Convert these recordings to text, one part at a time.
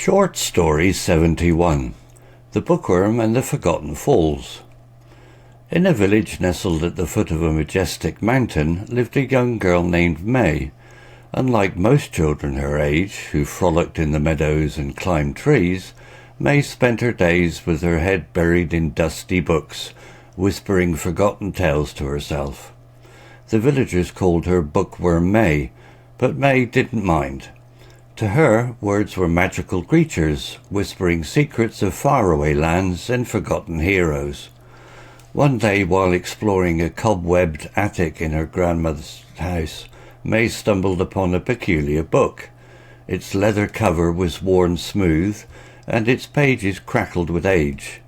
Short Story 71. The Bookworm and the Forgotten Falls. In a village nestled at the foot of a majestic mountain lived a young girl named May. Unlike most children her age, who frolicked in the meadows and climbed trees, May spent her days with her head buried in dusty books, whispering forgotten tales to herself. The villagers called her Bookworm Mai, but May didn't mind. To her, words were magical creatures, whispering secrets of faraway lands and forgotten heroes. One day, while exploring a cobwebbed attic in her grandmother's house, May stumbled upon a peculiar book. Its leather cover was worn smooth, and its pages crackled with age.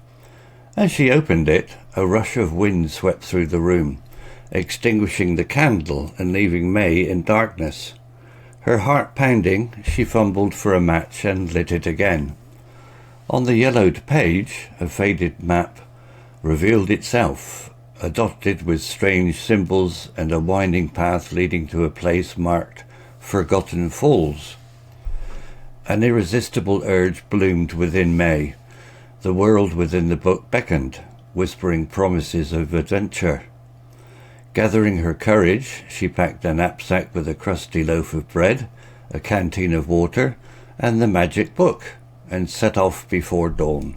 As she opened it, a rush of wind swept through the room, extinguishing the candle and leaving May in darkness. Her heart pounding, she fumbled for a match and lit it again. On the yellowed page, a faded map revealed itself, dotted with strange symbols and a winding path leading to a place marked Forgotten Falls. An irresistible urge bloomed within May. The world within the book beckoned, whispering promises of adventure. Gathering her courage, she packed a knapsack with a crusty loaf of bread, a canteen of water, and the magic book, and set off before dawn.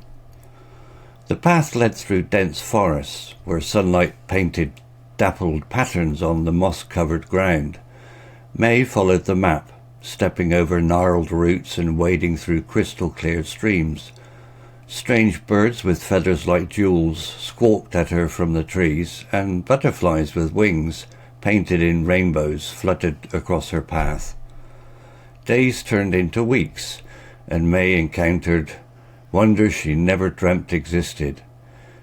The path led through dense forests, where sunlight painted dappled patterns on the moss-covered ground. May followed the map, stepping over gnarled roots and wading through crystal-clear streams. Strange birds with feathers like jewels squawked at her from the trees, and butterflies with wings, painted in rainbows, fluttered across her path. Days turned into weeks, and May encountered wonders she never dreamt existed.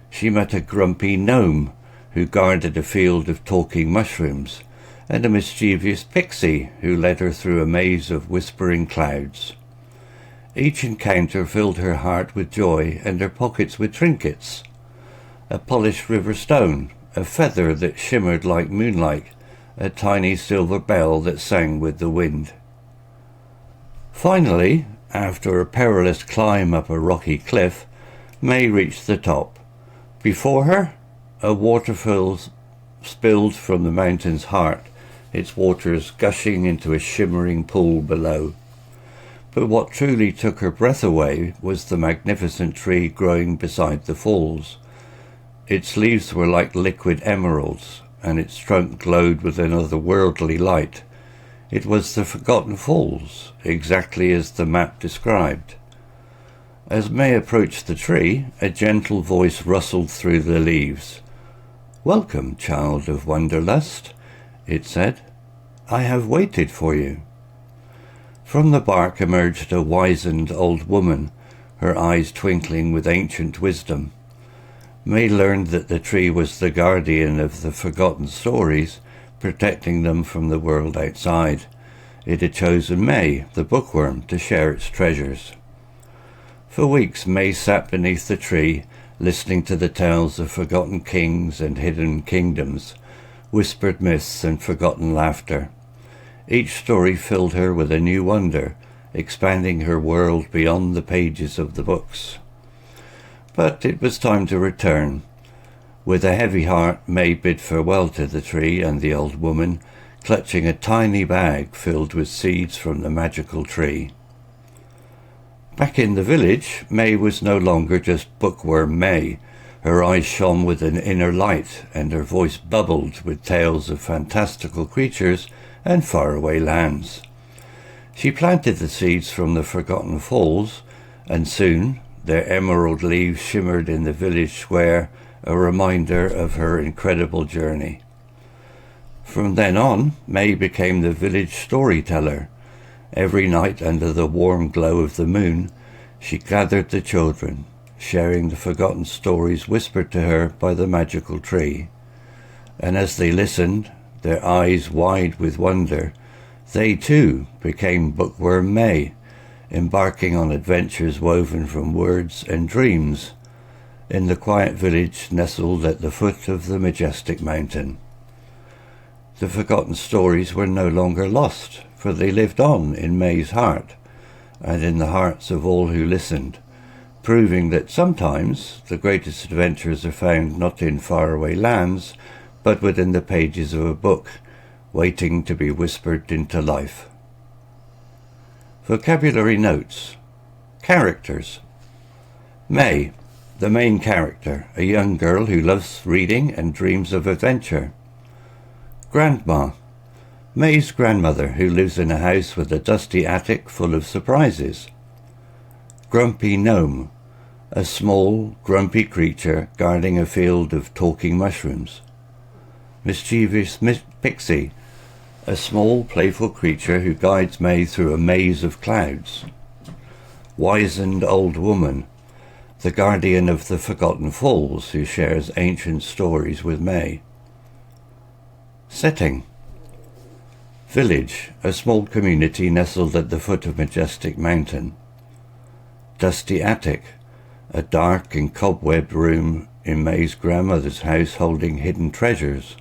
She met a grumpy gnome who guarded a field of talking mushrooms, and a mischievous pixie who led her through a maze of whispering clouds. Each encounter filled her heart with joy and her pockets with trinkets. A polished river stone, a feather that shimmered like moonlight, a tiny silver bell that sang with the wind. Finally, after a perilous climb up a rocky cliff, May reached the top. Before her, a waterfall spilled from the mountain's heart, its waters gushing into a shimmering pool below. But what truly took her breath away was the magnificent tree growing beside the falls. Its leaves were like liquid emeralds, and its trunk glowed with an otherworldly light. It was the Forgotten Falls, exactly as the map described. As May approached the tree, a gentle voice rustled through the leaves. "Welcome, child of wanderlust," it said. "I have waited for you." From the bark emerged a wizened old woman, her eyes twinkling with ancient wisdom. May learned that the tree was the guardian of the forgotten stories, protecting them from the world outside. It had chosen May, the bookworm, to share its treasures. For weeks May sat beneath the tree, listening to the tales of forgotten kings and hidden kingdoms, whispered myths and forgotten laughter. Each story filled her with a new wonder, expanding her world beyond the pages of the books. But it was time to return. With a heavy heart, May bid farewell to the tree and the old woman, clutching a tiny bag filled with seeds from the magical tree. Back in the village, May was no longer just Bookworm May. Her eyes shone with an inner light, and her voice bubbled with tales of fantastical creatures and faraway lands. She planted the seeds from the Forgotten Falls, and soon their emerald leaves shimmered in the village square, a reminder of her incredible journey. From then on, May became the village storyteller. Every night under the warm glow of the moon, she gathered the children, sharing the forgotten stories whispered to her by the magical tree. And as they listened, their eyes wide with wonder, they too became Bookworm Mai, embarking on adventures woven from words and dreams, in the quiet village nestled at the foot of the majestic mountain. The forgotten stories were no longer lost, for they lived on in May's heart, and in the hearts of all who listened, proving that sometimes the greatest adventures are found not in faraway lands, but within the pages of a book, waiting to be whispered into life. Vocabulary notes. Characters. May, the main character, a young girl who loves reading and dreams of adventure. Grandma, May's grandmother who lives in a house with a dusty attic full of surprises. Grumpy gnome, a small, grumpy creature guarding a field of talking mushrooms. Mischievous pixie, a small, playful creature who guides May through a maze of clouds. Wizened old woman, the guardian of the Forgotten Falls who shares ancient stories with May. Setting. Village, a small community nestled at the foot of Majestic Mountain. Dusty attic, a dark and cobwebbed room in May's grandmother's house holding hidden treasures.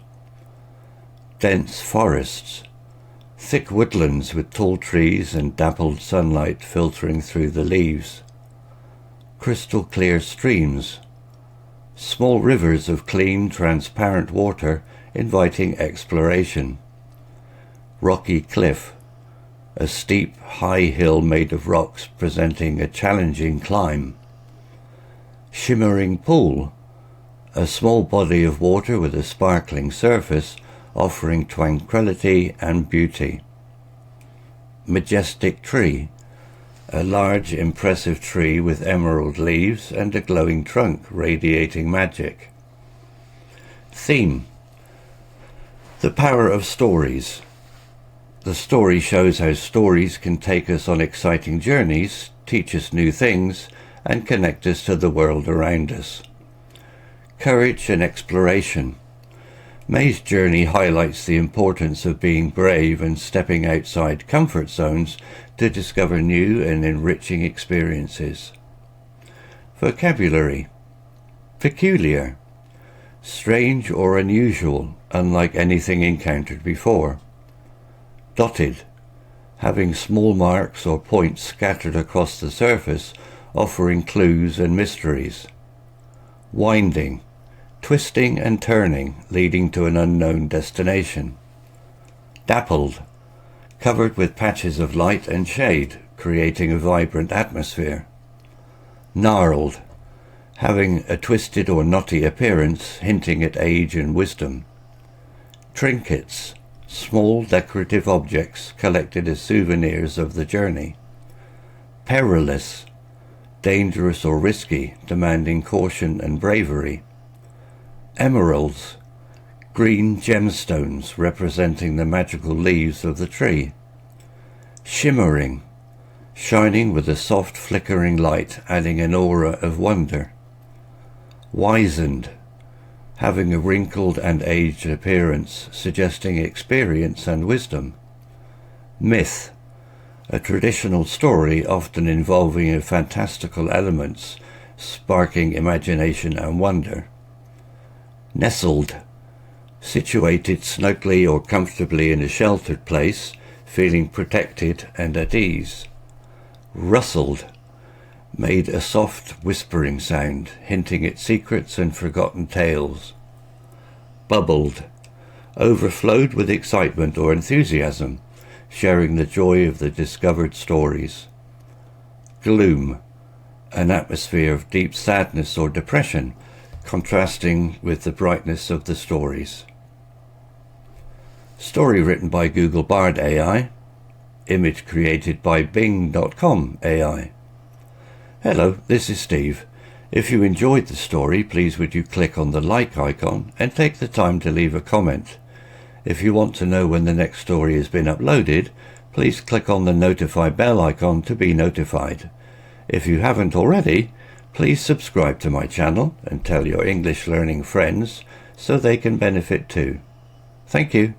Dense forests, thick woodlands with tall trees and dappled sunlight filtering through the leaves. Crystal clear streams, small rivers of clean, transparent water inviting exploration. Rocky cliff, a steep, high hill made of rocks presenting a challenging climb. Shimmering pool, a small body of water with a sparkling surface offering tranquility and beauty. Majestic tree, a large, impressive tree with emerald leaves and a glowing trunk radiating magic. Theme. The power of stories. The story shows how stories can take us on exciting journeys, teach us new things, and connect us to the world around us. Courage and exploration. May's journey highlights the importance of being brave and stepping outside comfort zones to discover new and enriching experiences. Vocabulary. Peculiar. Strange or unusual, unlike anything encountered before. Dotted. Having small marks or points scattered across the surface, offering clues and mysteries. Winding. Twisting and turning, leading to an unknown destination. Dappled. Covered with patches of light and shade, creating a vibrant atmosphere. Gnarled. Having a twisted or knotty appearance, hinting at age and wisdom. Trinkets. Small decorative objects collected as souvenirs of the journey. Perilous. Dangerous or risky, demanding caution and bravery. Emeralds, green gemstones representing the magical leaves of the tree. Shimmering, shining with a soft flickering light, adding an aura of wonder. Wizened, having a wrinkled and aged appearance, suggesting experience and wisdom. Myth, a traditional story often involving fantastical elements, sparking imagination and wonder. Nestled, situated snugly or comfortably in a sheltered place, feeling protected and at ease. Rustled, made a soft whispering sound, hinting at secrets and forgotten tales. Bubbled, overflowed with excitement or enthusiasm, sharing the joy of the discovered stories. Gloom, an atmosphere of deep sadness or depression, contrasting with the brightness of the stories. Story written by Google Bard AI. Image created by Bing.com AI. Hello, this is Steve. If you enjoyed the story, please would you click on the like icon and take the time to leave a comment. If you want to know when the next story has been uploaded, please click on the notify bell icon to be notified. If you haven't already, please subscribe to my channel and tell your English learning friends so they can benefit too. Thank you.